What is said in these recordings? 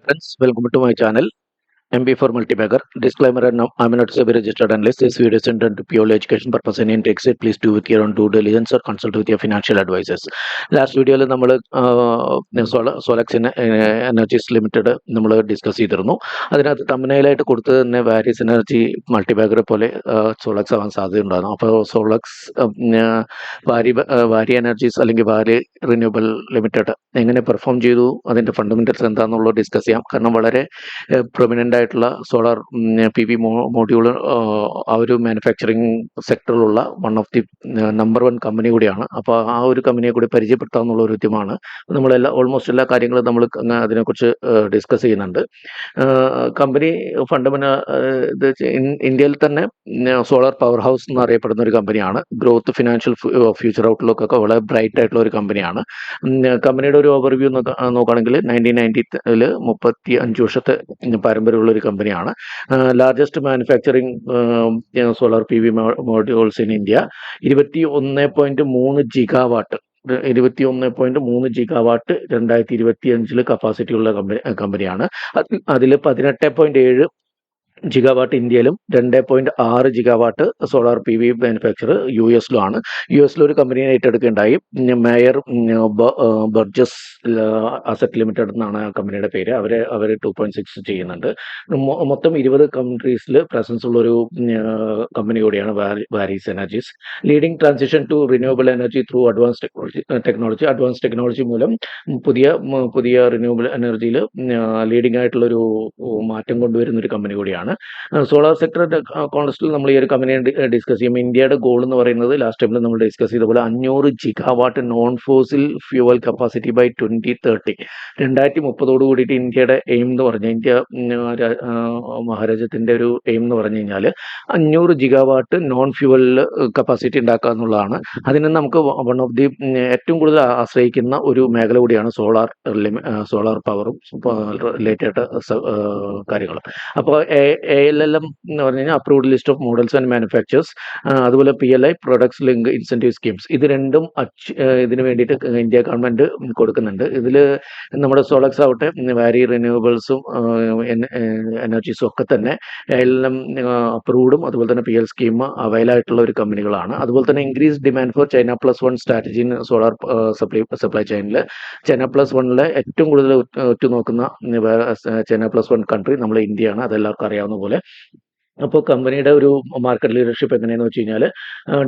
Friends, welcome to my channel. MB for Multibagger. Disclaimer: I'm not a registered analyst. This video is intended to purely education purpose. Any takes it, please do with your own due diligence or consult with your financial advisors. Last വീഡിയോയിൽ നമ്മൾ Solex energies limited നമ്മൾ discuss ചെയ്തിരുന്നു. അതിനകത്ത് തമ്പനയിലായിട്ട് കൊടുത്തത് തന്നെ various energy മൾട്ടിബാഗറെ പോലെ Solex ആവാൻ സാധ്യതയുണ്ടായിരുന്നു. അപ്പോൾ സോളക്സ് വാരി എനർജീസ് അല്ലെങ്കിൽ വാരി റിന്യൂവബിൾ ലിമിറ്റഡ് എങ്ങനെ പെർഫോം ചെയ്തു, അതിൻ്റെ ഫണ്ടമെന്റൽസ് എന്താണെന്നുള്ളത് ഡിസ്കസ് ചെയ്യാം. കാരണം വളരെ പ്രൊമിനൻ്റ് ആയിട്ടുള്ള സോളാർ PV മോഡ്യൂൾ ആ ഒരു മാനുഫാക്ചറിങ് സെക്ടറിലുള്ള one of the number 1 company കൂടിയാണ്. അപ്പോൾ ആ ഒരു കമ്പനിയെ കൂടി പരിചയപ്പെടുത്താമെന്നുള്ള ഒരു ഉദ്യമമാണ്. ഓൾമോസ്റ്റ് എല്ലാ കാര്യങ്ങളും നമ്മൾ അതിനെക്കുറിച്ച് ഡിസ്കസ് ചെയ്യുന്നുണ്ട്. കമ്പനി ഇന്ത്യയിൽ തന്നെ സോളാർ പവർ ഹൗസ് എന്നറിയപ്പെടുന്ന ഒരു കമ്പനിയാണ്. ഗ്രോത്ത്, ഫിനാൻഷ്യൽ, ഫ്യൂച്ചർ ഔട്ട്ലുക്ക് ഒക്കെ വളരെ ബ്രൈറ്റ് ആയിട്ടുള്ള ഒരു കമ്പനിയാണ്. കമ്പനിയുടെ ഒരു ഓവർവ്യൂ നോക്കുകയാണെങ്കിൽ 1990 35 വർഷത്തെ പാരമ്പര്യമുള്ള ഒരു കമ്പനിയാണ്. Largest manufacturing solar PV modules in India. 21.3 gigawatt 2025 capacity ഉള്ള കമ്പനിയാണ്. അതിൽ 18.7 ജിഗാവാട്ട് ഇന്ത്യയിലും 2.6 ജിഗാവാട്ട് സോളാർ PV മാനുഫാക്ചർ US-ലുമാണ്. US-ൽ ഒരു കമ്പനിയെ ഏറ്റെടുക്കുകയുണ്ടായി. മേയർ ബർജസ് അസറ്റ് ലിമിറ്റഡ് എന്നാണ് ആ കമ്പനിയുടെ പേര്. അവർ 2.6 ചെയ്യുന്നുണ്ട്. മൊത്തം 20 കൺട്രീസിൽ പ്രസൻസ് ഉള്ള ഒരു കമ്പനി കൂടിയാണ് Waaree Energies. Leading transition to renewable energy through advance technology മൂലം പുതിയ റിന്യൂവബിൾ എനർജിയിൽ ലീഡിംഗ് ആയിട്ടുള്ളൊരു മാറ്റം കൊണ്ടുവരുന്ന ഒരു കമ്പനി കൂടിയാണ്. സോളാർ സെക്ടർ കോൺടെസ്റ്റിൽ നമ്മൾ ഈ ഒരു കമ്പനിയെ ഡിസ്കസ് ചെയ്യും. ഇന്ത്യയുടെ ഗോൾ എന്ന് പറയുന്നത് ലാസ്റ്റ് ടൈമിൽ നമ്മൾ ഡിസ്കസ് ചെയ്ത പോലെ 500 gigawatt non fossil fuel capacity by 2030. 2030 കൂടിയിട്ട് ഇന്ത്യയുടെ എയിം എന്ന് പറഞ്ഞാൽ, ഇന്ത്യ മഹാരാജ്യത്തിൻ്റെ ഒരു എയിം എന്ന് പറഞ്ഞു കഴിഞ്ഞാൽ 500 ജിഗാവാട്ട് നോൺ ഫ്യൂവലിൽ കപ്പാസിറ്റി ഉണ്ടാക്കുക എന്നുള്ളതാണ്. അതിന് നമുക്ക് വൺ ഓഫ് ദി ഏറ്റവും കൂടുതൽ ആശ്രയിക്കുന്ന ഒരു മേഖല കൂടിയാണ് സോളാർ പവറും റിലേറ്റഡ് കാര്യങ്ങളും. അപ്പോൾ ALLM എന്ന് പറഞ്ഞു കഴിഞ്ഞാൽ approved list of models and manufacturers, അതുപോലെ PLI products link incentive schemes. ഇത് രണ്ടും ഇതിന് വേണ്ടിയിട്ട് ഇന്ത്യ ഗവൺമെൻറ് കൊടുക്കുന്നുണ്ട്. ഇതിൽ നമ്മുടെ സോളക്സ് ആവട്ടെ, വാരി റിന്യൂവബിൾസും എനർജീസും ഒക്കെ തന്നെ ALLM അപ്രൂവ്ഡും അതുപോലെ തന്നെ PL സ്കീം അവൈലായിട്ടുള്ള ഒരു കമ്പനികളാണ്. അതുപോലെ തന്നെ increase demand for China+1 strategy in solar supply ചെയിനിൽ China+1 ഏറ്റവും കൂടുതൽ ഉറ്റുനോക്കുന്ന China+1 കൺട്രി നമ്മുടെ ഇന്ത്യയാണ്. അതെല്ലാവർക്കും അറിയാവുന്ന പോലെ. അപ്പോൾ കമ്പനിയുടെ ഒരു മാർക്കറ്റ് ലീഡർഷിപ്പ് എങ്ങനെയാണെന്ന് വെച്ച് കഴിഞ്ഞാൽ,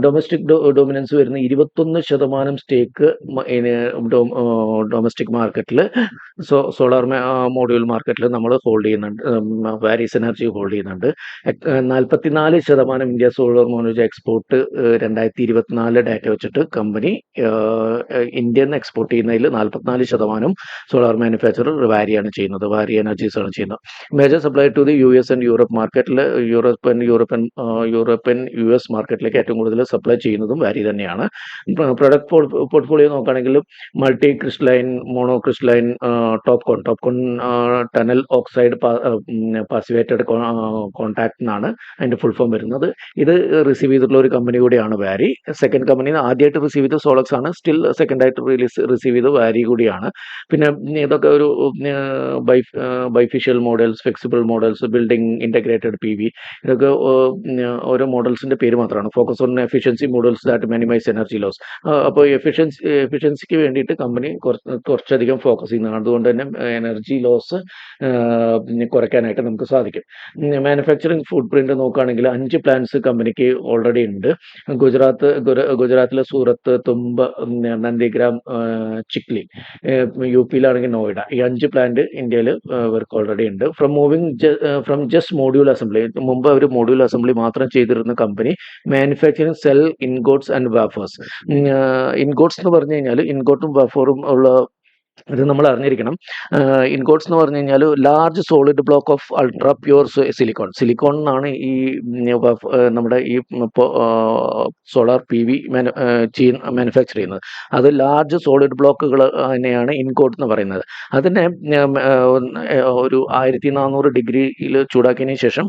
ഡൊമസ്റ്റിക് ഡൊമിനൻസ് വരുന്ന 21% സ്റ്റേക്ക് ഡൊമസ്റ്റിക് മാർക്കറ്റിൽ സോളാർ മോഡ്യൂൾ മാർക്കറ്റിൽ നമ്മൾ ഹോൾഡ് ചെയ്യുന്നുണ്ട്. വാരിയസ് എനർജി ഹോൾഡ് ചെയ്യുന്നുണ്ട്. 44% India solar module export 2024 data വെച്ചിട്ട് കമ്പനി ഇന്ത്യയിൽ നിന്ന് എക്സ്പോർട്ട് ചെയ്യുന്നതിൽ 44% സോളാർ മാനുഫാക്ചറർ വാരിയാണ് ചെയ്യുന്നത്, വാരി എനർജീസ് ആണ് ചെയ്യുന്നത്. Major supply to the US and Europe മാർക്കറ്റിൽ യൂറോപ്യൻ US മാർക്കറ്റിലേക്ക് ഏറ്റവും കൂടുതൽ സപ്ലൈ ചെയ്യുന്നതും വാരി തന്നെയാണ്. പ്രൊഡക്റ്റ് പോർട്ട്ഫോളിയോ നോക്കുകയാണെങ്കിൽ multi crystalline, mono crystalline, TOPCon tunnel oxide passivated contact എന്നാണ് അതിൻ്റെ ഫുൾ ഫോം വരുന്നത്. ഇത് റിസീവ് ചെയ്തിട്ടുള്ള ഒരു കമ്പനി കൂടിയാണ് വാരി. സെക്കൻഡ് കമ്പനി ആദ്യമായിട്ട് റിസീവ് ചെയ്ത് സോളക്സ് ആണ്. സ്റ്റിൽ സെക്കൻഡായിട്ട് റിസീവ് ചെയ്ത് വാരി കൂടിയാണ്. പിന്നെ ഇതൊക്കെ ഒരു bifacial models, flexible models, building integrated PV, ഇതൊക്കെ ഓരോ മോഡൽസിൻ്റെ പേര് മാത്രമാണ്. Focus on efficiency models that minimise energy loss. അപ്പോൾ എഫിഷ്യൻസിക്ക് വേണ്ടിയിട്ട് കമ്പനി കുറച്ചധികം ഫോക്കസ് ചെയ്യുന്നതാണ്. അതുകൊണ്ട് തന്നെ എനർജി ലോസ് കുറയ്ക്കാനായിട്ട് നമുക്ക് സാധിക്കും. മാനുഫാക്ചറിങ് ഫുഡ് പ്രിന്റ് നോക്കുകയാണെങ്കിൽ 5 പ്ലാന്റ്സ് കമ്പനിക്ക് ഓൾറെഡി ഉണ്ട്. ഗുജറാത്തിലെ സൂറത്ത്, തുമ്പ, നന്ദിഗ്രാം, ചിക്ലി, UP-യിലാണെങ്കിൽ നോയിഡ. ഈ 5 പ്ലാന്റ് ഇന്ത്യയിൽ ഇവർക്ക് ഓൾറെഡി ഉണ്ട്. ഫ്രം ജസ്റ്റ് മോഡ്യൂൾ അസംബ്ലി, മുമ്പ് അവർ മോഡ്യൂൾ അസംബ്ലി മാത്രം ചെയ്തിരുന്ന കമ്പനി മാനുഫാക്ചറിങ് സെൽ, ഇൻഗോട്ട്സ് ആൻഡ് വാഫേഴ്സ്. ഇൻഗോട്ട്സ് എന്ന് പറഞ്ഞു കഴിഞ്ഞാൽ ഇൻഗോട്ടും വാഫറും ഉള്ള ഇത് നമ്മൾ അറിഞ്ഞിരിക്കണം. ഇൻഗോട്ട്സ് എന്ന് പറഞ്ഞു കഴിഞ്ഞാൽ large solid block of ultra pure silicon എന്നാണ് ഈ നമ്മുടെ ഈ സോളാർ PV മാനുഫാക്ചർ ചെയ്യുന്നത്. അത് ലാർജ് സോളിഡ് ബ്ലോക്കുകൾ തന്നെയാണ് ഇൻഗോട്ട് എന്ന് പറയുന്നത്. അതിനെ ഒരു 1400 ഡിഗ്രിയിൽ ചൂടാക്കിയതിന് ശേഷം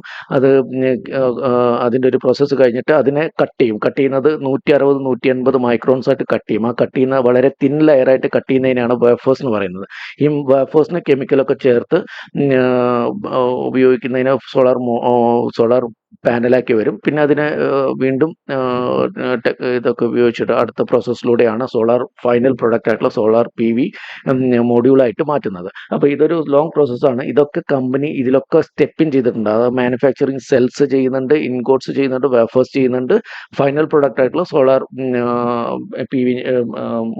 അതിൻ്റെ ഒരു പ്രോസസ്സ് കഴിഞ്ഞിട്ട് അതിനെ കട്ട് ചെയ്യുന്നത് 160-180 മൈക്രോൺസ് ആയിട്ട് കട്ട് ചെയ്യും. ആ കട്ട് ചെയ്യുന്ന വളരെ തിൻ ലെയറായിട്ട് കട്ട് ചെയ്യുന്നതിനാണ് വേഫേഴ്സ് വേഫേഴ്സ് എന്ന് പറയുന്നത്. ഈ വേഫേഴ്സിന് കെമിക്കലൊക്കെ ചേർത്ത് ഉപയോഗിക്കുന്നതിന് സോളാർ പാനലാക്കി വരും. പിന്നെ അതിനെ വീണ്ടും ഇതൊക്കെ ഉപയോഗിച്ചിട്ട് അടുത്ത പ്രോസസ്സിലൂടെയാണ് സോളാർ ഫൈനൽ പ്രൊഡക്റ്റ് ആയിട്ടുള്ള സോളാർ PV മോഡ്യൂളായിട്ട് മാറ്റുന്നത്. അപ്പോൾ ഇതൊരു ലോങ് പ്രോസസ്സാണ്. ഇതൊക്കെ കമ്പനി ഇതിലൊക്കെ സ്റ്റെപ്പ് ഇൻ ചെയ്തിട്ടുണ്ട്. അത് മാനുഫാക്ചറിങ് സെൽസ് ചെയ്യുന്നുണ്ട്, ഇൻഗോട്ട്സ് ചെയ്യുന്നുണ്ട്, വേഫേഴ്സ് ചെയ്യുന്നുണ്ട്, ഫൈനൽ പ്രൊഡക്റ്റ് ആയിട്ടുള്ള സോളാർ PV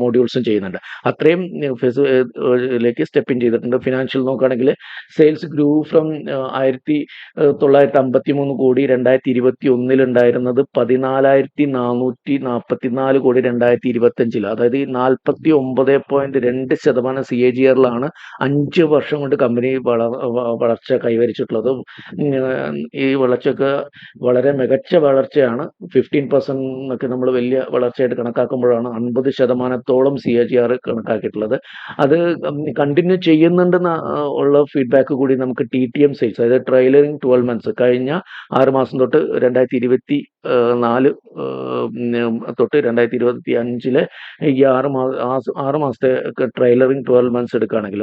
മോഡ്യൂൾസും ചെയ്യുന്നുണ്ട്. അത്രയും ഫേസിലേക്ക് സ്റ്റെപ്പ് ഇൻ ചെയ്തിട്ടുണ്ട്. ഫിനാൻഷ്യൽ നോക്കുകയാണെങ്കിൽ സെയിൽസ് ഗ്രൂ ഫ്രം 1953 കോടി 2021 ഉണ്ടായിരുന്നത് 14,444 കോടി 2025. അതായത് ഈ 49.2% CAGR-ലാണ് 5 വർഷം കൊണ്ട് കമ്പനി വളർച്ച കൈവരിച്ചിട്ടുള്ളത്. ഈ വളർച്ചയ്ക്ക് വളരെ മികച്ച വളർച്ചയാണ്. 15% എന്നൊക്കെ നമ്മൾ വലിയ വളർച്ചയായിട്ട് കണക്കാക്കുമ്പോഴാണ് 50%-ഓളം CAGR കണക്കാക്കിയിട്ടുള്ളത്. അത് കണ്ടിന്യൂ ചെയ്യുന്നുണ്ടെന്ന് ഉള്ള ഫീഡ്ബാക്ക് കൂടി നമുക്ക് TTM സെയിൽസ്, അതായത് ട്രെയിലറിങ് 12 മന്ത്സ് കഴിഞ്ഞ 6 മാസം തൊട്ട് 2024 തൊട്ട് 2025 ഈ 6 മാസത്തെ ട്രെയിലറിങ് 12 മന്ത്സ് എടുക്കുകയാണെങ്കിൽ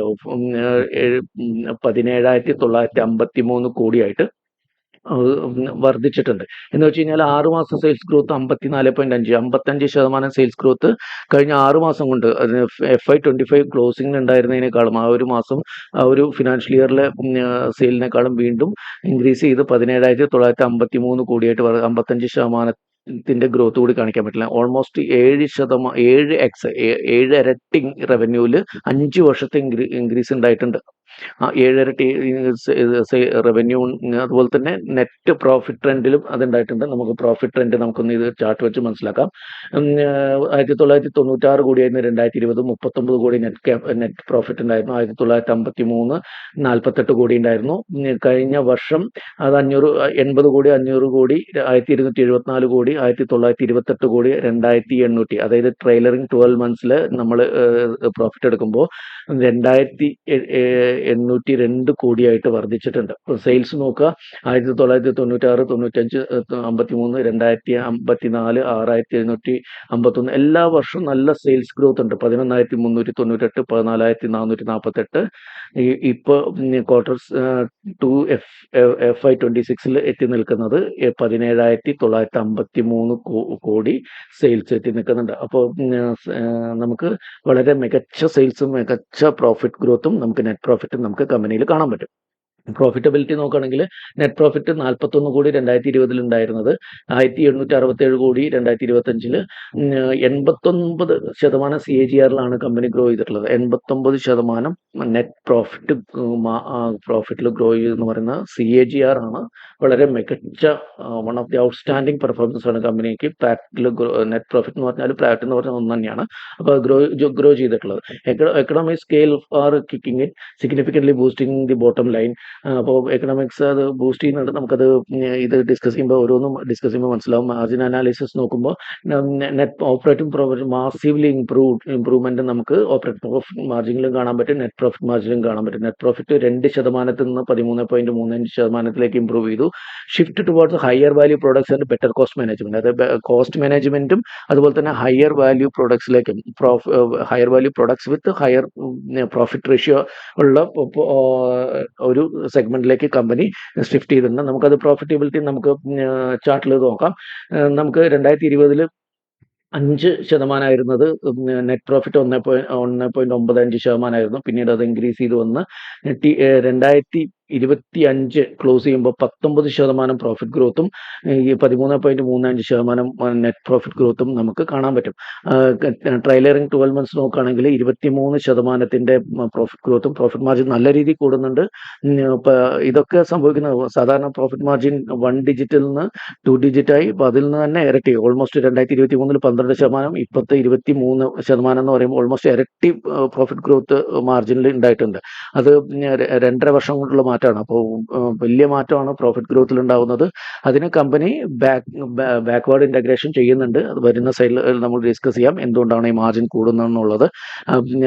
17,953 കോടിയായിട്ട് വർദ്ധിച്ചിട്ടുണ്ട്. എന്ന് വെച്ച് കഴിഞ്ഞാൽ 6 മാസം സെയിൽസ് ഗ്രോത്ത് 54.5 സെയിൽസ് ഗ്രോത്ത് കഴിഞ്ഞ 6 മാസം കൊണ്ട് FY25 ക്ലോസിംഗ് ഉണ്ടായിരുന്നതിനേക്കാളും ആ ഒരു മാസം ആ ഒരു ഫിനാൻഷ്യൽ ഇയറിലെ സെയിലിനേക്കാളും വീണ്ടും ഇൻക്രീസ് ചെയ്ത് 17,953 കോടിയായിട്ട് 55% ഗ്രോത്ത് കൂടി കാണിക്കാൻ പറ്റില്ല. ഓൾമോസ്റ്റ് 7 ഇരട്ടി റവന്യൂവിൽ 5 വർഷത്തെ ഇൻക്രീസ് ഉണ്ടായിട്ടുണ്ട്. 7 ഇരട്ടി റവന്യൂ. അതുപോലെ തന്നെ നെറ്റ് പ്രോഫിറ്റ് ട്രെൻഡിലും അതുണ്ടായിട്ടുണ്ട്. നമുക്ക് പ്രോഫിറ്റ് ട്രെൻഡ് നമുക്കൊന്ന് ഇത് ചാർട്ട് വെച്ച് മനസ്സിലാക്കാം. 1996 കോടിയായിരുന്നു 2020, 39 കോടി നെറ്റ് പ്രോഫിറ്റ് ഉണ്ടായിരുന്നു. 1953 48 കോടി ഉണ്ടായിരുന്നു. കഴിഞ്ഞ വർഷം അത് 80 കോടി, 500 കോടി, 1274 കോടി, 1928 കോടി, 2800. അതായത് ട്രെയിലറിങ് 12 മന്ത്സിൽ നമ്മൾ പ്രോഫിറ്റ് എടുക്കുമ്പോൾ 2802 കോടിയായിട്ട് വർദ്ധിച്ചിട്ടുണ്ട്. സെയിൽസ് നോക്കുക, 1996, 95, 53, 2054, 6751. എല്ലാ വർഷവും നല്ല സെയിൽസ് ഗ്രോത്ത് ഉണ്ട്. 11,398, 14,448. ഇപ്പോൾ ക്വാർട്ടേഴ്സ് 2 FY26 എത്തി നിൽക്കുന്നത് 17,953 കോടി സെയിൽസ് എത്തി നിൽക്കുന്നുണ്ട്. അപ്പോൾ നമുക്ക് വളരെ മികച്ച സെയിൽസും മികച്ച പ്രോഫിറ്റ് ഗ്രോത്തും നമുക്ക് നെറ്റ് പ്രോഫിറ്റും നമുക്ക് കമ്പനിയിൽ കാണാൻ പറ്റും. പ്രോഫിറ്റബിലിറ്റി നോക്കുകയാണെങ്കിൽ നെറ്റ് പ്രോഫിറ്റ് 41 കോടി 2020 ഉണ്ടായിരുന്നത് 1767 കോടി 2025. 89% CAGR-ലാണ് കമ്പനി ഗ്രോ ചെയ്തിട്ടുള്ളത്. 89% നെറ്റ് പ്രോഫിറ്റിൽ ഗ്രോ ചെയ്തെന്ന് പറയുന്ന CAGR ആണ്. വളരെ മികച്ച one of the outstanding performance ആണ് കമ്പനിക്ക്. പാറ്റിൽ നെറ്റ് പ്രോഫിറ്റ് എന്ന് പറഞ്ഞാൽ പാറ്റ് എന്ന് പറഞ്ഞാൽ ഒന്ന് തന്നെയാണ്. അപ്പോൾ ഗ്രോ ചെയ്തിട്ടുള്ളത്. Economic scale are kicking it significantly boosting the bottom line. അപ്പോൾ എക്കണോമിക്സ് അത് ബൂസ്റ്റ് ചെയ്യുന്നുണ്ട്. നമുക്കത് ഇത് ഡിസ്കസ് ചെയ്യുമ്പോൾ ഓരോന്നും ഡിസ്കസ് ചെയ്യുമ്പോൾ മനസ്സിലാവും. മാർജിൻ അനാലിസിസ് നോക്കുമ്പോൾ net operating profit massively improvement നമുക്ക് ഓപ്പറേറ്റിംഗ് പ്രോഫിറ്റ് മാർജിനിലും കാണാൻ പറ്റും, നെറ്റ് പ്രോഫിറ്റ് മാർജിനിലും കാണാൻ പറ്റും. നെറ്റ് പ്രോഫിറ്റ് 2% നിന്ന് 13.35% ഇംപ്രൂവ് ചെയ്തു. Shift towards higher value products and better cost management. അതായത് കോസ്റ്റ് മാനേജ്മെൻറ്റും അതുപോലെ തന്നെ ഹയർ വാല്യൂ പ്രോഡക്ട്സിലേക്കും higher value products with higher profit ratio ഉള്ള ഒരു സെഗ്മെന്റിലേക്ക് കമ്പനി ഷിഫ്റ്റ് ചെയ്തിട്ടുണ്ട്. നമുക്കത് പ്രോഫിറ്റബിലിറ്റി നമുക്ക് ചാർട്ടിൽ നോക്കാം. നമുക്ക് 2020 5% നെറ്റ് പ്രോഫിറ്റ് 1.95% ആയിരുന്നു. പിന്നീട് അത് ഇൻക്രീസ് ചെയ്ത് വന്ന് 2025 ക്ലോസ് ചെയ്യുമ്പോൾ 19% പ്രോഫിറ്റ് ഗ്രോത്തും 13.35% നെറ്റ് പ്രോഫിറ്റ് ഗ്രോത്തും നമുക്ക് കാണാൻ പറ്റും. ട്രെയിലറിങ് 12 മന്ത്സ് നോക്കുകയാണെങ്കിൽ 23% പ്രോഫിറ്റ് ഗ്രോത്തും പ്രോഫിറ്റ് മാർജിൻ നല്ല രീതിയിൽ കൂടുന്നുണ്ട്. ഇതൊക്കെ സംഭവിക്കുന്നത് സാധാരണ പ്രോഫിറ്റ് മാർജിൻ 1 ഡിജിറ്റിൽ നിന്ന് 2 ഡിജിറ്റായി. അപ്പോൾ അതിൽ നിന്ന് തന്നെ ഇരട്ടി. ഓൾമോസ്റ്റ് 2023 12%, ഇപ്പോഴത്തെ 23% എന്ന് പറയുമ്പോൾ ഓൾമോസ്റ്റ് ഇരട്ടി പ്രോഫിറ്റ് ഗ്രോത്ത് മാർജിനിൽ ഉണ്ടായിട്ടുണ്ട്. അത് 2.5 വർഷം കൊണ്ടുള്ള മാറ്റം മാറ്റമാണ്. അപ്പോൾ വലിയ മാറ്റമാണ് പ്രോഫിറ്റ് ഗ്രോത്തിൽ ഉണ്ടാകുന്നത്. അതിന് കമ്പനി ബാക്ക്വേർഡ് ഇൻ്റഗ്രേഷൻ ചെയ്യുന്നുണ്ട്. അത് വരുന്ന സൈഡിൽ നമ്മൾ ഡിസ്കസ് ചെയ്യാം എന്തുകൊണ്ടാണ് ഈ മാർജിൻ കൂടുന്നതെന്നുള്ളത്.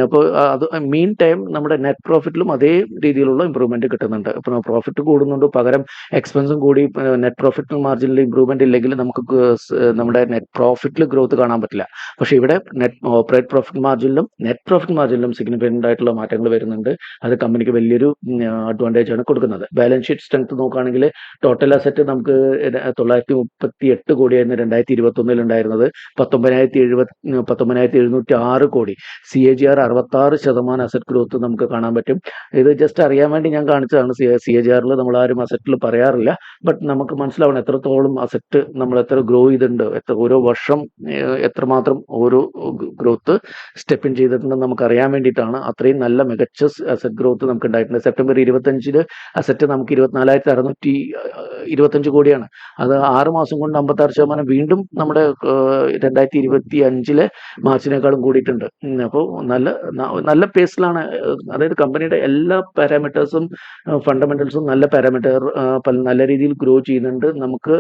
അപ്പോൾ അത് മീൻ ടൈം നമ്മുടെ നെറ്റ് പ്രോഫിറ്റിലും അതേ രീതിയിലുള്ള ഇമ്പ്രൂവ്മെൻറ്റ് കിട്ടുന്നുണ്ട്. ഇപ്പോൾ പ്രോഫിറ്റ് കൂടുന്നുണ്ട്, പകരം എക്സ്പെൻസും കൂടി നെറ്റ് പ്രോഫിറ്റ് മാർജിനിൽ ഇമ്പ്രൂവ്മെൻറ്റ് ഇല്ലെങ്കിൽ നമുക്ക് നമ്മുടെ നെറ്റ് പ്രോഫിറ്റിൽ ഗ്രോത്ത് കാണാൻ പറ്റില്ല. പക്ഷേ ഇവിടെ ഓപ്പറേറ്റ് പ്രോഫിറ്റ് മാർജിനിലും നെറ്റ് പ്രോഫിറ്റ് മാർജിനിലും സിഗ്നിഫിക്കൻ്റ് ആയിട്ടുള്ള മാറ്റങ്ങൾ വരുന്നുണ്ട്. അത് കമ്പനിക്ക് വലിയൊരു അഡ്വാൻറ്റേജ് ആണ് കൊടുക്കുന്നത്. ബാലൻസ് ഷീറ്റ് സ്ട്രെങ്ത് നോക്കുകയാണെങ്കിൽ ടോട്ടൽ അസറ്റ് നമുക്ക് 938 കോടിയായിരുന്നു 2021 ഉണ്ടായിരുന്നത്. 19,706 കോടി. CAGR 66% അസറ്റ് ഗ്രോത്ത് നമുക്ക് കാണാൻ പറ്റും. ഇത് ജസ്റ്റ് അറിയാൻ വേണ്ടി ഞാൻ കാണിച്ചതാണ്. CAGRൽ നമ്മൾ ആരും അസറ്റിൽ പറയാറില്ല, ബട്ട് നമുക്ക് മനസ്സിലാവണം എത്രത്തോളം അസറ്റ് നമ്മൾ എത്ര ഗ്രോ ചെയ്തിട്ടുണ്ട്, ഓരോ വർഷം എത്രമാത്രം ഓരോ ഗ്രോത്ത് സ്റ്റെപ്പ് ഇൻ ചെയ്തിട്ടുണ്ടെന്ന് നമുക്ക് അറിയാൻ വേണ്ടിയിട്ടാണ്. അത്രയും നല്ല മികച്ച അസറ്റ് ഗ്രോത്ത് നമുക്ക് ഉണ്ടായിട്ടുണ്ട്. സെപ്റ്റംബർ 25 അസറ്റ് നമുക്ക് 24,625 കോടിയാണ്. അത് 6 മാസം കൊണ്ട് 56% വീണ്ടും നമ്മുടെ 2025 മാർച്ചിനേക്കാളും കൂടിയിട്ടുണ്ട്. അപ്പോൾ നല്ല പേസിലാണ്. അതായത് കമ്പനിയുടെ എല്ലാ പാരാമീറ്റേഴ്സും ഫണ്ടമെന്റൽസും നല്ല പാരാമീറ്റർ നല്ല രീതിയിൽ ഗ്രോ ചെയ്യുന്നുണ്ട്. നമുക്ക്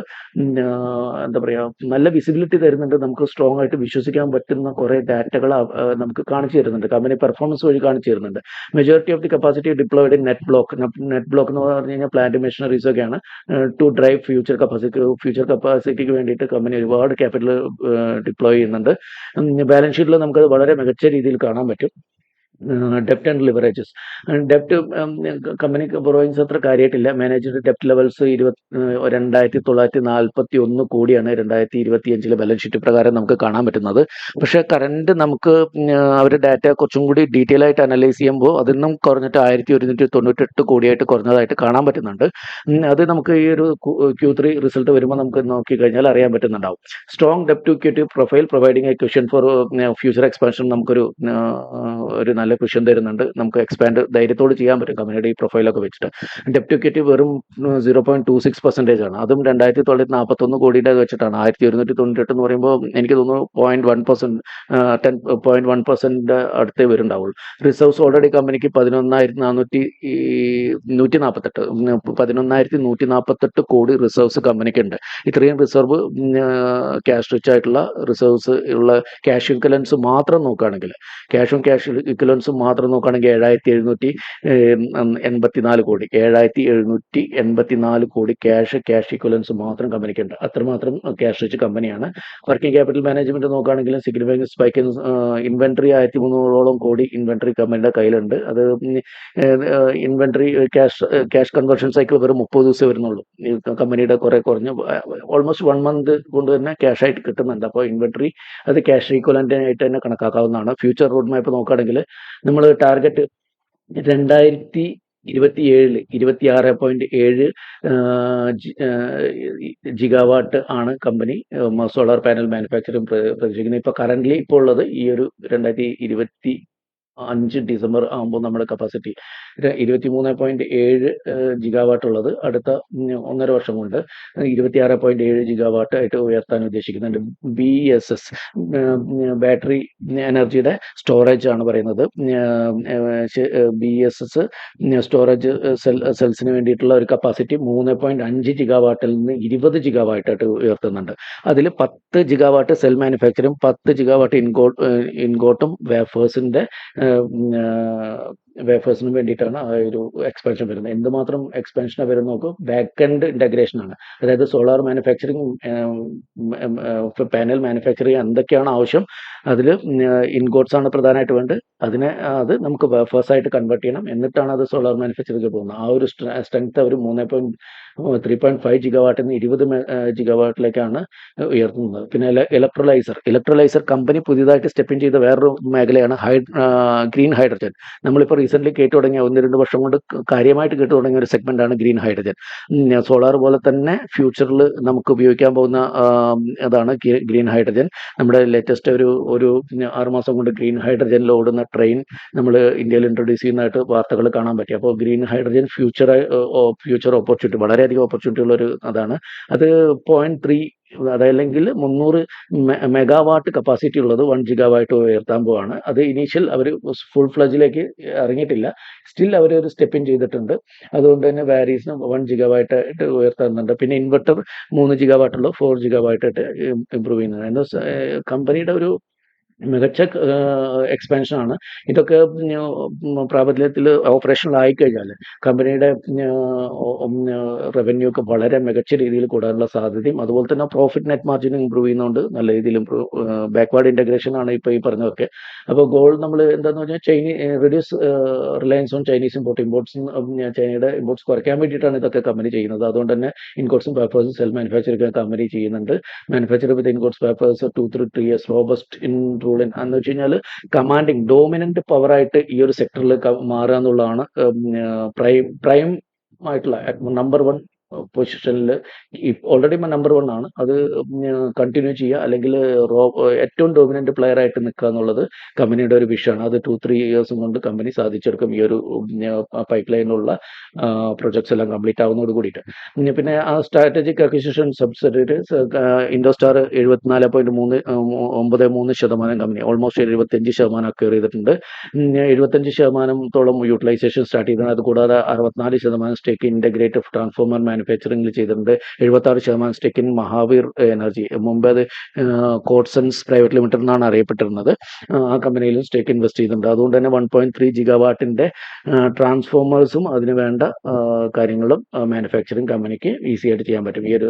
എന്താ പറയുക, നല്ല വിസിബിലിറ്റി തരുന്നുണ്ട്. നമുക്ക് സ്ട്രോങ് ആയിട്ട് വിശ്വസിക്കാൻ പറ്റുന്ന കുറേ ഡാറ്റകൾ നമുക്ക് കാണിച്ചു തരുന്നുണ്ട്. കമ്പനി പെർഫോമൻസ് വഴി കാണിച്ചു തരുന്നുണ്ട്. Majority of the capacity diploid in net block എന്ന് പറഞ്ഞു കഴിഞ്ഞാൽ പ്ലാന്റ് മെഷീനറീസ് ഒക്കെയാണ്. ടു ഡ്രൈവ് ഫ്യൂച്ചർ കപ്പാസിറ്റിക്ക് വേണ്ടിയിട്ട് കമ്പനി ഒരുപാട് ക്യാപിറ്റൽ ഡിപ്ലോയ് ചെയ്യുന്നുണ്ട്. ബാലൻസ് ഷീറ്റിൽ നമുക്കത് വളരെ മികച്ച രീതിയിൽ കാണാൻ പറ്റും. ഡെപ്റ്റ് ആൻഡ് ലിവറേജസ്. ഡെപ്റ്റ് കമ്പനിക്ക് ബോറോയിങ്സ് അത്ര കാര്യമായിട്ടില്ല. മാനേജ്ഡ് ഡെപ്റ്റ് ലെവൽസ് 2,941 കോടിയാണ് 2025 ബാലൻസ് ഷീറ്റ് പ്രകാരം നമുക്ക് കാണാൻ പറ്റുന്നത്. പക്ഷേ കറണ്ട് നമുക്ക് അവരുടെ ഡാറ്റ കുറച്ചും കൂടി ഡീറ്റെയിൽ ആയിട്ട് അനലൈസ് ചെയ്യുമ്പോൾ അതിൽ നിന്നും കുറഞ്ഞിട്ട് 1,198 കോടിയായിട്ട് കുറഞ്ഞതായിട്ട് കാണാൻ പറ്റുന്നുണ്ട്. അത് നമുക്ക് ഈ ഒരു Q3 റിസൾട്ട് വരുമ്പോൾ നമുക്ക് നോക്കിക്കഴിഞ്ഞാൽ അറിയാൻ പറ്റുന്നുണ്ടാവും. സ്ട്രോങ് ഡെപ്റ്റ് to equity profile providing a cushion for future expansion. നമുക്കൊരു നല്ല ക്വഷൻ തരുന്നുണ്ട്. നമുക്ക് എക്സ്പാൻഡ് ധൈര്യത്തോട് ചെയ്യാൻ പറ്റും കമ്പനിയുടെ ഈ പ്രൊഫൈലൊക്കെ വെച്ചിട്ട്. ഡെപ്റ്റ് ഇക്വിറ്റി വെറും 0.26% ആണ്. അതും 2,941 കോടിയുടെ വെച്ചിട്ടാണ്. 1,198 എന്ന് പറയുമ്പോൾ എനിക്ക് തോന്നുന്നു 0.1% അടുത്തേ വരുന്നുണ്ടാവുള്ളൂ. റിസർവ്സ് ഓൾറെഡി കമ്പനിക്ക് 11,148 കോടി റിസർവ്സ് കമ്പനിക്ക് ഉണ്ട്. ഇത്രയും റിസർവ് ക്യാഷ് റിച്ച് ആയിട്ടുള്ള റിസർവ്സ് ഉള്ള ക്യാഷ് ഇക്വലൻസ് മാത്രം നോക്കുകയാണെങ്കിൽ, ക്യാഷും ക്യാഷ് ഇക്വലൻസും മാത്രം നോക്കുകയാണെങ്കിൽ 7,784 കോടി 7,784 കോടി ക്യാഷ് ഇക്വലൻസ് മാത്രം കമ്പനിക്കുണ്ട്. അത്രമാത്രം ക്യാഷ് റിച്ച് കമ്പനിയാണ്. വർക്കിംഗ് ക്യാപിറ്റൽ മാനേജ്മെന്റ് നോക്കുകയാണെങ്കിലും സിഗ്നിഫിക്കന്റ് സ്പൈക്ക് ഇൻവെന്ററി 1,300 കോടി ഇൻവെന്ററി കമ്പനിയുടെ കയ്യിലുണ്ട്. അത് ഇൻവെന്ററി ക്യാഷ് കൺവേർഷൻ സൈക്കിൾ വെറും 30 ദിവസം വരുന്നുള്ളൂ. ഈ കമ്പനിയുടെ കുറഞ്ഞ് ഓൾമോസ്റ്റ് 1 മന്ത് കൊണ്ട് തന്നെ ക്യാഷ് ആയിട്ട് കിട്ടുന്നുണ്ട്. അപ്പോൾ ഇൻവെന്ററി അത് ക്യാഷ് ഈക്വലന്റ് ആയിട്ട് തന്നെ കണക്കാക്കാവുന്നതാണ്. ഫ്യൂച്ചർ റോഡ് മാപ്പ് നോക്കുകയാണെങ്കിൽ നമ്മൾ ടാർഗറ്റ് 2027 26.7 ജിഗാവാട്ട് ആണ് കമ്പനി സോളാർ പാനൽ മാനുഫാക്ചറിംഗ് പ്രതീക്ഷിക്കുന്നത്. ഇപ്പോൾ കറൻ്റ്ലി ഇപ്പോൾ ഉള്ളത് ഈ ഒരു 2025 ഡിസംബർ ആകുമ്പോൾ നമ്മുടെ കപ്പാസിറ്റി 23.7 ജിഗാവാട്ട് ഉള്ളത് അടുത്ത 1.5 വർഷം കൊണ്ട് 26.7 ജിഗാവാട്ട് ആയിട്ട് ഉയർത്താൻ ഉദ്ദേശിക്കുന്നുണ്ട്. BESS ബാറ്ററി എനർജിയുടെ സ്റ്റോറേജ് ആണ് പറയുന്നത്. BESS സ്റ്റോറേജ് സെൽസിന് വേണ്ടിയിട്ടുള്ള ഒരു കപ്പാസിറ്റി 3.5 ജിഗാവാട്ടിൽ നിന്ന് 20 ജിഗാവാട്ടായിട്ട് ഉയർത്തുന്നുണ്ട്. അതിൽ 10 ജിഗാവാട്ട് സെൽ മാനുഫാക്ചറും 10 ജിഗാവാട്ട് ഇൻഗോട്ടും വേഫേഴ്സിനും വേണ്ടിയിട്ടാണ് ആ ഒരു എക്സ്പാൻഷൻ വരുന്നത്. എന്തുമാത്രം എക്സ്പാൻഷനാണ് വരുന്നത് നോക്കും. ബാക്ക് എൻഡ് ഇൻ്റഗ്രേഷനാണ്. അതായത് സോളാർ മാനുഫാക്ചറിങ്, പാനൽ മാനുഫാക്ചറിങ് എന്തൊക്കെയാണ് ആവശ്യം, അതിൽ ഇൻഗോട്ട്സ് ആണ് പ്രധാനമായിട്ട് വേണ്ടത്. അത് നമുക്ക് വേഫേഴ്സായിട്ട് കൺവേർട്ട് ചെയ്യണം. എന്നിട്ടാണ് അത് സോളാർ മാനുഫാക്ചറിങ് പോകുന്നത്. ആ ഒരു സ്ട്രെങ്ത് അവർ 3.5 ജിഗാവാട്ടിൽ നിന്ന് 20 ജിഗാവാട്ടിലേക്കാണ് ഉയർത്തുന്നത്. പിന്നെ ഇലക്ട്രോലൈസർ കമ്പനി പുതിയതായിട്ട് സ്റ്റെപ്പ് ഇൻ ചെയ്ത വേറൊരു മേഖലയാണ് ഗ്രീൻ ഹൈഡ്രജൻ. നമ്മളിപ്പോൾ റീസെൻ്റ്ലി കേട്ടു തുടങ്ങിയ 1-2 വർഷം കൊണ്ട് കാര്യമായിട്ട് കേട്ടു തുടങ്ങിയ ഒരു സെഗ്മെൻ്റാണ് ഗ്രീൻ ഹൈഡ്രജൻ. സോളാർ പോലെ തന്നെ ഫ്യൂച്ചറിൽ നമുക്ക് ഉപയോഗിക്കാൻ പോകുന്ന അതാണ് ഗ്രീൻ ഹൈഡ്രജൻ. നമ്മുടെ ലേറ്റസ്റ്റ് ഒരു 6 മാസം കൊണ്ട് ഗ്രീൻ ഹൈഡ്രജനിൽ ഓടുന്ന ട്രെയിൻ നമ്മൾ ഇന്ത്യയിൽ ഇൻട്രൊഡ്യൂസ് ചെയ്യുന്നതായിട്ട് വാർത്തകൾ കാണാൻ പറ്റി. അപ്പോൾ ഗ്രീൻ ഹൈഡ്രജൻ ഫ്യൂച്ചർ ഓപ്പർച്യൂണിറ്റി, വളരെയധികം ഓപ്പർച്യൂണിറ്റി ഉള്ളൊരു അതാണ്. അത് 0.3 അതല്ലെങ്കിൽ 300 മെഗാവാട്ട് കപ്പാസിറ്റി ഉള്ളത് 1 ജിഗാവായിട്ട് ഉയർത്താൻ പോവാണ്. അത് ഇനീഷ്യൽ അവർ ഫുൾ ഫ്ലജിലേക്ക് ഇറങ്ങിയിട്ടില്ല. സ്റ്റിൽ അവർ ഒരു സ്റ്റെപ്പിൻ ചെയ്തിട്ടുണ്ട്. അതുകൊണ്ട് തന്നെ വാരീസിന് 1 ജിഗാവായിട്ട് ഉയർത്തുന്നുണ്ട്. പിന്നെ ഇൻവെർട്ടർ 3 ജിഗാവാട്ടുള്ള 4 ജിഗാവായിട്ടായിട്ട് ഇമ്പ്രൂവ് ചെയ്യുന്നത്. കമ്പനിയുടെ ഒരു മികച്ച എക്സ്പാൻഷനാണ്. ഇതൊക്കെ പ്രാബല്യത്തിൽ ഓപ്പറേഷണൽ ആയിക്കഴിഞ്ഞാൽ കമ്പനിയുടെ റവന്യൂ ഒക്കെ വളരെ മികച്ച രീതിയിൽ കൂടാനുള്ള സാധ്യതയും അതുപോലെ തന്നെ പ്രോഫിറ്റ് നെറ്റ് മാർജിനും ഇമ്പ്രൂവ് ചെയ്യുന്നതുകൊണ്ട് നല്ല രീതിയിൽ ബാക്ക്വേർഡ് ഇൻ്റഗ്രേഷൻ ആണ് ഇപ്പോൾ ഈ പറഞ്ഞതൊക്കെ. അപ്പോൾ ഗോൾ നമ്മൾ എന്താണെന്ന് പറഞ്ഞാൽ റിഡ്യൂസ് റിലയൻസ് ഓൺ ചൈനീസ് ഇമ്പോർട്ട്സും ചൈനയുടെ ഇമ്പോർട്ട്സ് കുറയ്ക്കാൻ വേണ്ടിയിട്ടാണ് ഇതൊക്കെ കമ്പനി ചെയ്യുന്നത്. അതുകൊണ്ട് തന്നെ ഇൻകോട്സും പേപ്പേഴ്സും സെൽ മാനുഫാക്ചറിംഗ് കമ്പനി ചെയ്യുന്നുണ്ട്. Manufacture with ingots wafers 2-3 years robust in rule എന്ന് വെച്ച് കഴിഞ്ഞാൽ കമാൻഡിങ് ഡോമിനന്റ് പവറായിട്ട് ഈ ഒരു സെക്ടറിൽ മാറുക എന്നുള്ളതാണ് പ്രൈം ആയിട്ടുള്ള നമ്പർ 1 പൊസിഷനിൽ ഓൾറെഡി നമ്പർ 1 ആണ്. അത് കണ്ടിന്യൂ ചെയ്യുക അല്ലെങ്കിൽ ഏറ്റവും ഡോമിനന്റ് പ്ലെയർ ആയിട്ട് നിൽക്കുക എന്നുള്ളത് കമ്പനിയുടെ ഒരു വിഷയമാണ്. അത് 2-3 years കൊണ്ട് കമ്പനി സാധിച്ചെടുക്കും ഈ ഒരു പൈപ്പ് ലൈനിലുള്ള പ്രൊജക്ട്സ് എല്ലാം കംപ്ലീറ്റ് ആവുന്നതോട് കൂടിയിട്ട്. പിന്നെ ആ strategic acquisition subsidiaries IndoStar 74.93% company almost 75% acquire ചെയ്തിട്ടുണ്ട്. 75%-ഓളം യൂട്ടിലൈസേഷൻ സ്റ്റാർട്ട് ചെയ്തിട്ടുണ്ട്. അതുകൂടാതെ 64% സ്റ്റേക്ക് ഇൻ്റഗ്രേറ്റഡ് ട്രാൻസ്ഫോമർ മാനുഫാക്ചറിംഗിൽ ചെയ്തിട്ടുണ്ട്. 76% സ്റ്റേക്ക് ഇൻ മഹാവീർ എനർജി, മുമ്പ് അത് കോട്സൺസ് പ്രൈവറ്റ് ലിമിറ്റഡ് എന്നാണ് അറിയപ്പെട്ടിരുന്നത്. ആ കമ്പനിയിലും സ്റ്റേക്ക് ഇൻവെസ്റ്റ് ചെയ്തിട്ടുണ്ട്. അതുകൊണ്ട് തന്നെ 1.3 ജിഗാവാട്ടിൻ്റെ ട്രാൻസ്ഫോമേഴ്സും അതിന് വേണ്ട കാര്യങ്ങളും മാനുഫാക്ചറിങ് കമ്പനിക്ക് ഈസി ആയിട്ട് ചെയ്യാൻ പറ്റും ഈ ഒരു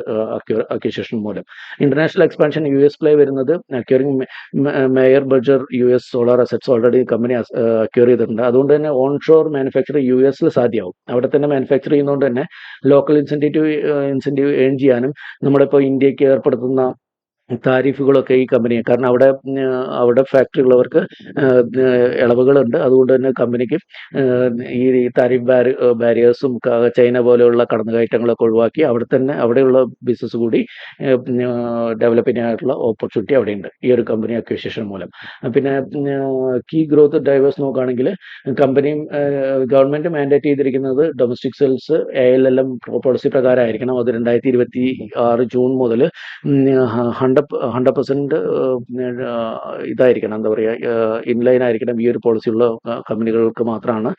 അക്വിസിഷൻ മൂലം. ഇന്റർനാഷണൽ എക്സ്പാൻഷൻ US പ്ലേ വരുന്നത് acquiring mayor Berger US solar assets already company acquire ചെയ്തിട്ടുണ്ട്. അതുകൊണ്ട് തന്നെ ഓൺഷോർ മാനുഫാക്ചർ US സാധ്യമാവും. അവിടെ തന്നെ മാനുഫാക്ചർ ചെയ്യുന്നതുകൊണ്ട് തന്നെ ലോക്കൽ ഇൻസെൻറ്റീവ് ഏൺ ചെയ്യാനും നമ്മുടെ ഇപ്പോൾ ഇന്ത്യക്ക് ഏർപ്പെടുത്തുന്ന താരിഫുകളൊക്കെ ഈ കമ്പനിയെ, കാരണം അവിടെ ഫാക്ടറി ഉള്ളവർക്ക് ഇളവുകളുണ്ട്. അതുകൊണ്ട് തന്നെ കമ്പനിക്ക് ഈ താരിഫ് ബാരിയേഴ്സും ചൈന പോലെയുള്ള കടന്നുകയറ്റങ്ങളൊക്കെ ഒഴിവാക്കി അവിടെയുള്ള ബിസിനസ് കൂടി ഡെവലപ്പ് ചെയ്യാനായിട്ടുള്ള ഓപ്പർച്യൂണിറ്റി അവിടെയുണ്ട് ഈ ഒരു കമ്പനി അക്വിസിഷൻ മൂലം. പിന്നെ കീ ഗ്രോത്ത് ഡ്രൈവേഴ്സ് നോക്കുകയാണെങ്കിൽ കമ്പനിയും ഗവൺമെൻറ് മാൻഡേറ്റ് ചെയ്തിരിക്കുന്നത് ഡൊമസ്റ്റിക് സെൽസ് ALLM പോളിസി പ്രകാരമായിരിക്കണം. അത് 2026 ജൂൺ മുതൽ 100% ഇതായിരിക്കണം, എന്താ പറയുക, ഇൻലൈൻ ആയിരിക്കണം. ഈ ഒരു പോളിസിയുള്ള കമ്പനികൾക്ക് മാത്രമാണ്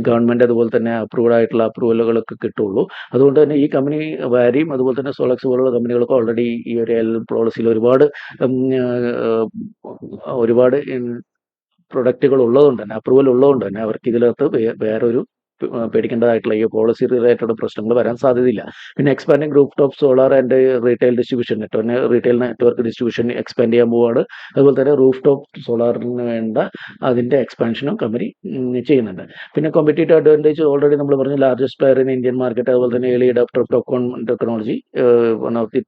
ഗവൺമെൻറ് അതുപോലെ തന്നെ അപ്രൂവ്ഡ് ആയിട്ടുള്ള അപ്രൂവലുകളൊക്കെ കിട്ടുള്ളൂ. അതുകൊണ്ട് തന്നെ ഈ കമ്പനി വാരിയും അതുപോലെ തന്നെ സോളക്സ് പോലുള്ള കമ്പനികളൊക്കെ ഓൾറെഡി ഈ ഒരു പോളിസിയിൽ ഒരുപാട് പ്രൊഡക്റ്റുകൾ ഉള്ളതുകൊണ്ട് തന്നെ അപ്രൂവൽ ഉള്ളതുകൊണ്ട് തന്നെ അവർക്ക് ഇതിനകത്ത് വേറൊരു പേടിക്കേണ്ടതായിട്ടുള്ള ഈ പോളിസി റിലേറ്റഡ് പ്രശ്നങ്ങൾ വരാൻ സാധ്യതയില്ല. പിന്നെ expanding group top solar and retail distribution retail network distribution expand ചെയ്യാൻ പോവാണ്. അതുപോലെ തന്നെ റൂഫ് ടോപ്പ് സോളാറിന് വേണ്ട അതിൻ്റെ എക്സ്പാൻഷനും കമ്പനി ചെയ്യുന്നുണ്ട്. പിന്നെ കോമ്പറ്റീറ്റീവ് അഡ്വാൻറ്റേജ് ഓൾറെഡി നമ്മൾ പറഞ്ഞു, largest player in Indian market, അതുപോലെ തന്നെ early adopter of TOPCon technology, one of the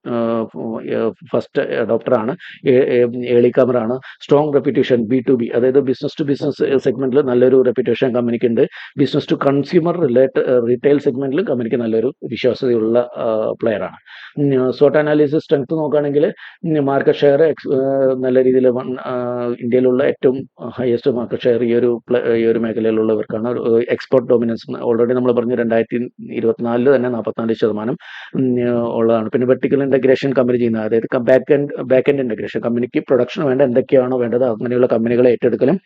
first അഡോപ്റ്ററാണ്, ഏർലി കമറാണ്, സ്ട്രോങ് റെപ്യൂട്ടേഷൻ B2B, അതായത് ബിസിനസ് ടു ബിസിനസ് സെഗ്മെന്റിൽ നല്ലൊരു റെപ്യൂട്ടേഷൻ കമ്പനിക്കുണ്ട്. ബിസിനസ് ടു കൺസ്യൂമർ റീറ്റെയിൽ സെഗ്മെന്റിൽ കമ്പനിക്ക് നല്ലൊരു വിശ്വാസ്യതയുള്ള പ്ലെയറാണ്. SWOT അനാലിസിസ് സ്ട്രെങ്ത് നോക്കുകയാണെങ്കിൽ മാർക്കറ്റ് ഷെയർ നല്ല രീതിയിൽ ഇന്ത്യയിലുള്ള ഏറ്റവും ഹയസ്റ്റ് മാർക്കറ്റ് ഷെയർ ഈ ഒരു മേഖലയിലുള്ളവർക്കാണ്. എക്സ്പോർട്ട് ഡോമിനൻസ് ഓൾറെഡി നമ്മൾ പറഞ്ഞു 2024 തന്നെ 44% ഉള്ളതാണ്. പിന്നെ വെർട്ടിക്കൽ ഇൻ്റഗ്രേഷൻ കമ്പനി ചെയ്യുന്നത്, അതായത് ബാക്ക് എൻഡ് ഇൻ്റഗ്രേഷൻ, കമ്പനിക്ക് പ്രൊഡക്ഷൻ വേണ്ട എന്തൊക്കെയാണോ വേണ്ടത് അങ്ങനെയുള്ള കമ്പനികളെ ഏറ്റെടുക്കലും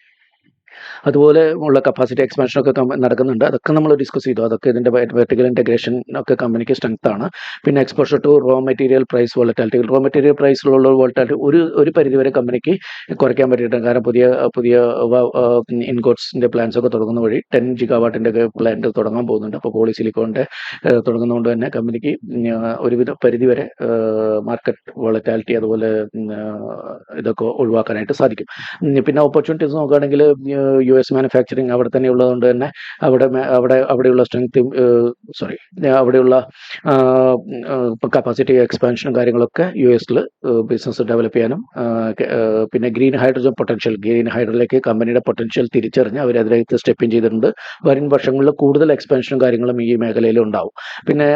അതുപോലെ ഉള്ള കപ്പാസിറ്റി എക്സ്പാൻഷനൊക്കെ നടക്കുന്നുണ്ട്. അതൊക്കെ നമ്മൾ ഡിസ്കസ് ചെയ്തു. അതൊക്കെ ഇതിൻ്റെ വെർട്ടിക്കൽ ഇൻ്റഗ്രേഷൻ ഒക്കെ കമ്പനിക്ക് സ്ട്രെങ്ത് ആണ്. പിന്നെ exposure to raw material price volatility, raw material പ്രൈസിലുള്ള വോളറ്റാലിറ്റി ഒരു പരിധിവരെ കമ്പനിക്ക് കുറയ്ക്കാൻ പറ്റിയിട്ടുണ്ട്. കാരണം പുതിയ ഇൻകോട്സിൻ്റെ പ്ലാൻസ് ഒക്കെ തുടങ്ങുന്ന വഴി 10 ജിഗാവാട്ടിൻ്റെ ഒക്കെ പ്ലാന്റ് തുടങ്ങാൻ പോകുന്നുണ്ട്. അപ്പോൾ പോളിസിലിക്കോണിൻ്റെ തുടങ്ങുന്നതുകൊണ്ട് തന്നെ കമ്പനിക്ക് ഒരുവിധ പരിധിവരെ മാർക്കറ്റ് വോളറ്റാലിറ്റി അതുപോലെ ഇതൊക്കെ ഒഴിവാക്കാനായിട്ട് സാധിക്കും. പിന്നെ ഓപ്പർച്യൂണിറ്റീസ് നോക്കുകയാണെങ്കിൽ US മാനുഫാക്ചറിങ് അവിടെ തന്നെ ഉള്ളതുകൊണ്ട് തന്നെ അവിടെയുള്ള സ്ട്രെങ്ത്തും അവിടെയുള്ള കപ്പാസിറ്റി എക്സ്പാൻഷനും കാര്യങ്ങളൊക്കെ US ബിസിനസ് ഡെവലപ്പ് ചെയ്യാനും പിന്നെ ഗ്രീൻ ഹൈഡ്രജനിലേക്ക് കമ്പനിയുടെ പൊട്ടൻഷ്യൽ തിരിച്ചറിഞ്ഞ് അവരതിലേക്ക് സ്റ്റെപ്പ് ഇൻ ചെയ്തിട്ടുണ്ട്. വരും വർഷങ്ങളിൽ കൂടുതൽ എക്സ്പാൻഷനും കാര്യങ്ങളും ഈ മേഖലയിൽ ഉണ്ടാവും. പിന്നെ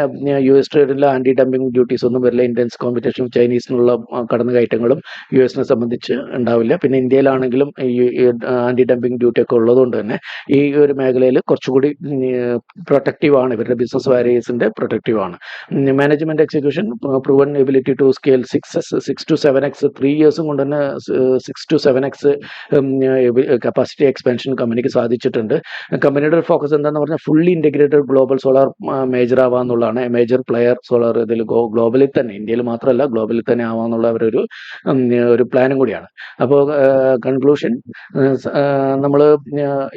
US ട്രേഡിൽ ആൻറ്റി ഡംപിങ് ഡ്യൂട്ടീസ് ഒന്നും വരില്ല. ഇന്ത്യൻസ് കോമ്പറ്റീഷനും ചൈനീസിനുള്ള കടന്നുകയറ്റങ്ങളും US സംബന്ധിച്ച് ഉണ്ടാവില്ല. പിന്നെ ഇന്ത്യയിലാണെങ്കിലും ഈ ആൻറ്റി ഡംപിങ് ഡ്യൂട്ടി ഒക്കെ ഉള്ളതുകൊണ്ട് തന്നെ ഈ ഒരു മേഖലയിൽ കുറച്ചുകൂടി പ്രൊട്ടക്റ്റീവാണ്, ഇവരുടെ ബിസിനസ് വാരിയേഴ്സിൻ്റെ പ്രൊട്ടക്റ്റീവാണ്. Management execution proven ability to scale 6 to 7x 3 ഇയേഴ്സും കൊണ്ട് തന്നെ 6 to 7x കപ്പാസിറ്റി എക്സ്പാൻഷൻ കമ്പനിക്ക് സാധിച്ചിട്ടുണ്ട്. കമ്പനിയുടെ ഒരു ഫോക്കസ് എന്താണെന്ന് പറഞ്ഞാൽ fully integrated global solar major ആവാന്നുള്ളതാണ്. മേജർ പ്ലെയർ സോളാർ ഇതിൽ ഗ്ലോബലിൽ തന്നെ, ഇന്ത്യയിൽ മാത്രമല്ല ഗ്ലോബലിൽ തന്നെ ആവാന്നുള്ള അവരൊരു ഒരു പ്ലാനും കൂടിയാണ്. അപ്പോൾ കൺക്ലൂഷൻ, നമ്മൾ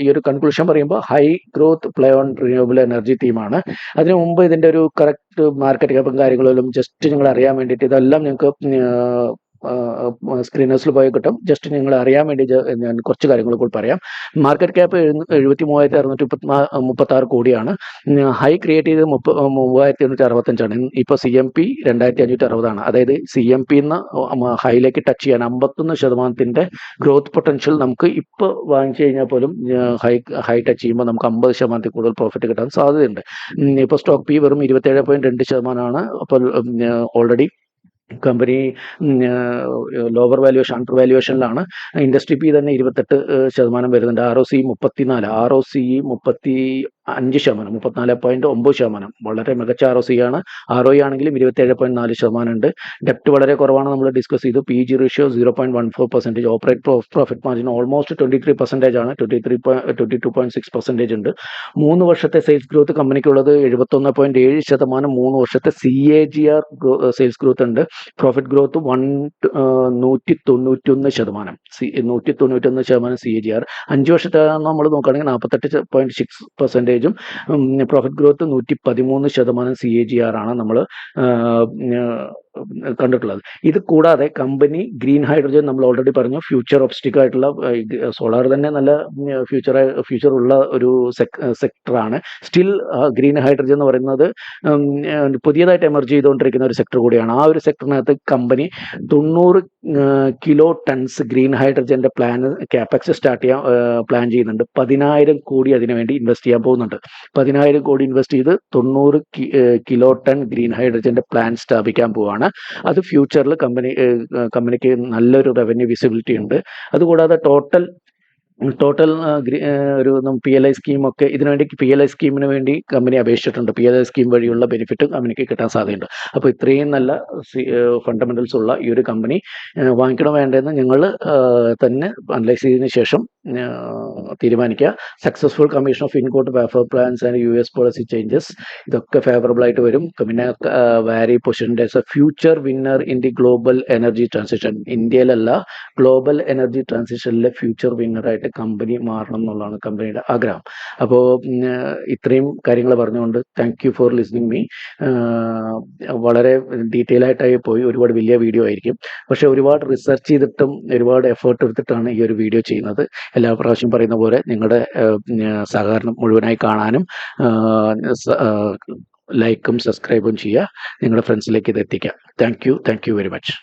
ഈ ഒരു കൺക്ലൂഷൻ പറയുമ്പോൾ high growth play on renewable energy തീമാണ്. അതിനു മുമ്പ് ഇതിൻ്റെ ഒരു കറക്റ്റ് മാർക്കറ്റ് ക്യാപ്പും കാര്യങ്ങളും ജസ്റ്റ് നിങ്ങൾ അറിയാൻ വേണ്ടിയിട്ട് ഇതെല്ലാം നിങ്ങൾക്ക് സ്ക്രീനേഴ്സിൽ പോയി കിട്ടും. ജസ്റ്റ് നിങ്ങൾ അറിയാൻ വേണ്ടി ഞാൻ കുറച്ച് കാര്യങ്ങൾ കൂടി പറയാം. മാർക്കറ്റ് ക്യാപ്പ് 73,636 കോടിയാണ്. ഹൈ ക്രിയേറ്റ് ചെയ്ത് 3,865ആണ്. ഇപ്പോൾ CMP 2,560ആണ്. അതായത് CMP എന്ന് ഹൈയിലേക്ക് ടച്ച് ചെയ്യാൻ 51% ഗ്രോത്ത് പൊട്ടൻഷ്യൽ നമുക്ക് ഇപ്പോൾ വാങ്ങിച്ചു കഴിഞ്ഞാൽ പോലും ഹൈ ടച്ച് ചെയ്യുമ്പോൾ നമുക്ക് 50% കൂടുതൽ പ്രോഫിറ്റ് കിട്ടാൻ സാധ്യതയുണ്ട്. ഇപ്പോൾ സ്റ്റോക്ക് P വെറും 27.2%. അപ്പോൾ already company lower valuation, under വാല്യുവേഷനിലാണ്. ഇൻഡസ്ട്രി P തന്നെ 28% വരുന്നുണ്ട്. ROCE 34, ROCE 35%, 34.9%. വളരെ മികച്ച ROCE ആണ്. ROE ആണെങ്കിലും 27.4% ഉണ്ട്. ഡെപ്റ്റ് വളരെ കുറവാണ്, നമ്മൾ ഡിസ്കസ് ചെയ്തു. PG ratio 0.14%. Operate profit margin almost 23% ആണ്, 22.6% ഉണ്ട്. 3 വർഷത്തെ സെയിൽസ് ഗ്രോത്ത് കമ്പനിക്കുള്ളത് 71.7%. 3 വർഷത്തെ CAGR സെയിൽസ് ഗ്രോത്ത് ഉണ്ട്. Profit growth 191%. 191% CAGR. 5 വർഷത്തെ നമ്മൾ നോക്കുകയാണെങ്കിൽ 48.6%. പ്രോഫിറ്റ് ഗ്രോത്ത് 113% CAGR ആണ് നമ്മൾ കണ്ടിട്ടുള്ളത്. ഇത് കൂടാതെ കമ്പനി ഗ്രീൻ ഹൈഡ്രജൻ നമ്മൾ ഓൾറെഡി പറഞ്ഞു, ഫ്യൂച്ചർ ഒബ്സ്റ്റിക് ആയിട്ടുള്ള, സോളാർ തന്നെ നല്ല ഫ്യൂച്ചർ ഉള്ള ഒരു സെക്ടറാണ്. സ്റ്റിൽ ഗ്രീൻ ഹൈഡ്രജൻ എന്ന് പറയുന്നത് പുതിയതായിട്ട് എമർജ് ചെയ്തുകൊണ്ടിരിക്കുന്ന ഒരു സെക്ടർ കൂടിയാണ്. ആ ഒരു സെക്ടറിനകത്ത് കമ്പനി 90 കിലോ ടൺസ് ഗ്രീൻ ഹൈഡ്രജൻ്റെ ക്യാപെക്സ് സ്റ്റാർട്ട് ചെയ്യാൻ പ്ലാൻ ചെയ്യുന്നുണ്ട്. 10,000 കോടി അതിനുവേണ്ടി ഇൻവെസ്റ്റ് ചെയ്യാൻ പോകുന്നുണ്ട്. 10,000 കോടി ഇൻവെസ്റ്റ് ചെയ്ത് 90 കിലോ ടൺ ഗ്രീൻ ഹൈഡ്രജൻ്റെ പ്ലാൻ സ്ഥാപിക്കാൻ പോവുകയാണ്. അത് ഫ്യൂച്ചറിൽ കമ്പനിക്ക് നല്ലൊരു റവന്യൂ വിസിബിലിറ്റി ഉണ്ട്. അതുകൂടാതെ ടോട്ടൽ ഒരു PLI സ്കീമൊക്കെ ഇതിനുവേണ്ടി PLI സ്കീമിന് വേണ്ടി കമ്പനി അപേക്ഷിച്ചിട്ടുണ്ട്. PLI സ്കീം വഴിയുള്ള ബെനിഫിറ്റും കമ്പനിക്ക് കിട്ടാൻ സാധ്യതയുണ്ട്. അപ്പോൾ ഇത്രയും നല്ല ഫണ്ടമെന്റൽസ് ഉള്ള ഈ ഒരു കമ്പനി വാങ്ങിക്കണം വേണ്ടതെന്ന് ഞങ്ങൾ തന്നെ അനലൈസ് ചെയ്തതിന് ശേഷം തീരുമാനിക്കുക. Successful commission of ingot wafer plans and US policy changes, ഇതൊക്കെ ഫേവറബിൾ ആയിട്ട് വരും. പിന്നെ Waaree positioned as a future winner in the global energy transition. ഇന്ത്യയിലല്ല, ഗ്ലോബൽ എനർജി ട്രാൻസിഷനിലെ ഫ്യൂച്ചർ വിന്നറായിട്ട് കമ്പനി മാറണം എന്നുള്ളതാണ് കമ്പനിയുടെ ആഗ്രഹം. അപ്പോൾ ഇത്രയും കാര്യങ്ങൾ പറഞ്ഞുകൊണ്ട് thank you for listening me. വളരെ ഡീറ്റെയിൽ ആയിട്ടായി പോയി, ഒരുപാട് വലിയ വീഡിയോ ആയിരിക്കും. പക്ഷെ ഒരുപാട് റിസർച്ച് ചെയ്തിട്ടും ഒരുപാട് എഫേർട്ട് എടുത്തിട്ടാണ് ഈ ഒരു വീഡിയോ ചെയ്യുന്നത്. എല്ലാ പ്രാവശ്യം പറയുന്ന പോലെ നിങ്ങളുടെ സഹകരണം മുഴുവനായി കാണാനും ലൈക്കും സബ്സ്ക്രൈബും ചെയ്യുക. നിങ്ങളുടെ ഫ്രണ്ട്സിലേക്ക് ഇത് എത്തിക്കുക. Thank you very much.